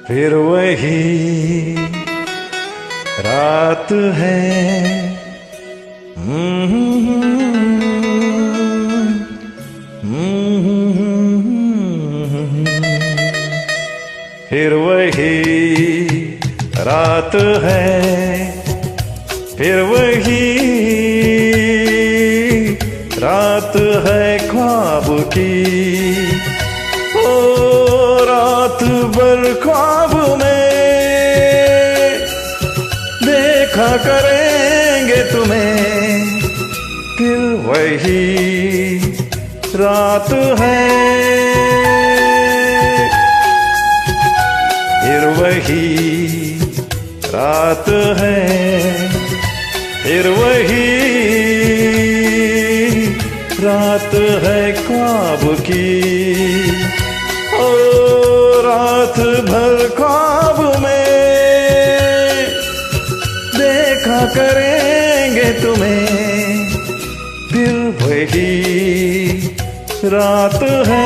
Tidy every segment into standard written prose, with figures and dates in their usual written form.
फिर वही रात है। फिर वही रात है, फिर वही रात है ख्वाब की। ओ रात भर ख्वाब में देखा करेंगे तुम्हें, फिर वही रात है। फिर वही रात है, फिर वही रात है ख्वाब की। ओ रात भर ख्वाब में देखा करेंगे तुम्हें, फिर वही रात है।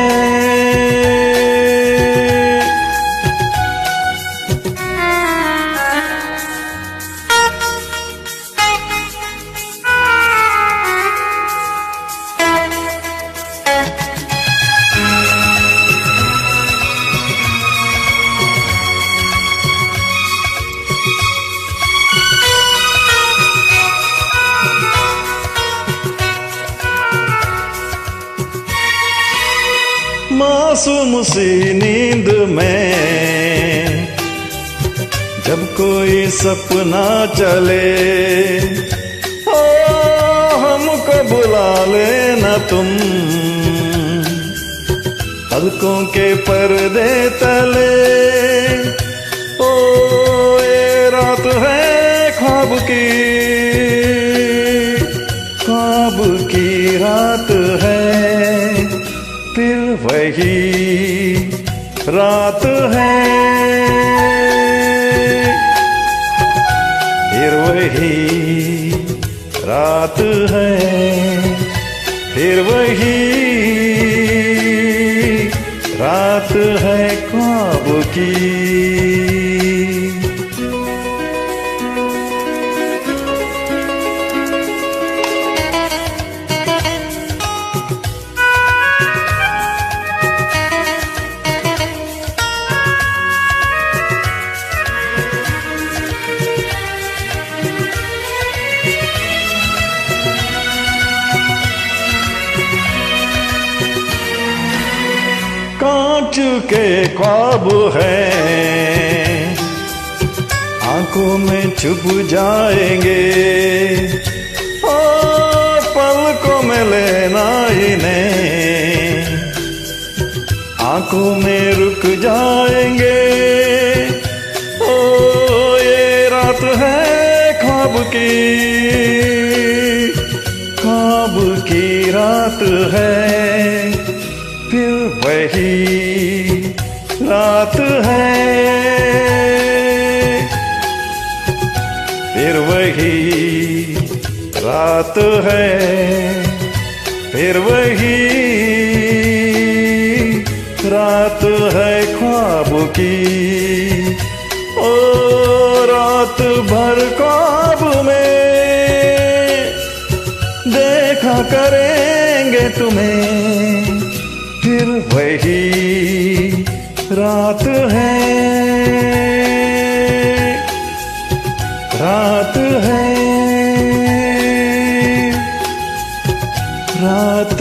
मासूम सी नींद में जब कोई सपना चले, ओ हमको बुला लेना तुम पलकों के पर्दे तले। ओ ये रात है ख्वाब की, ख्वाब की रात है, फिर वही रात है। फिर वही रात है, फिर वही रात है ख्वाब की। कांच के ख्वाब हैं, आंखों में छुप जाएंगे। ओ पलकों में लेना इन्हें, आंखों में रुक जाएंगे। ओ ये रात है ख्वाब की, ख्वाब की रात है, फिर वही रात है। फिर वही रात है, फिर वही रात है ख्वाब की। ओ रात भर ख्वाब में देखा करेंगे तुम्हें, फिर वही रात है। रात है, रात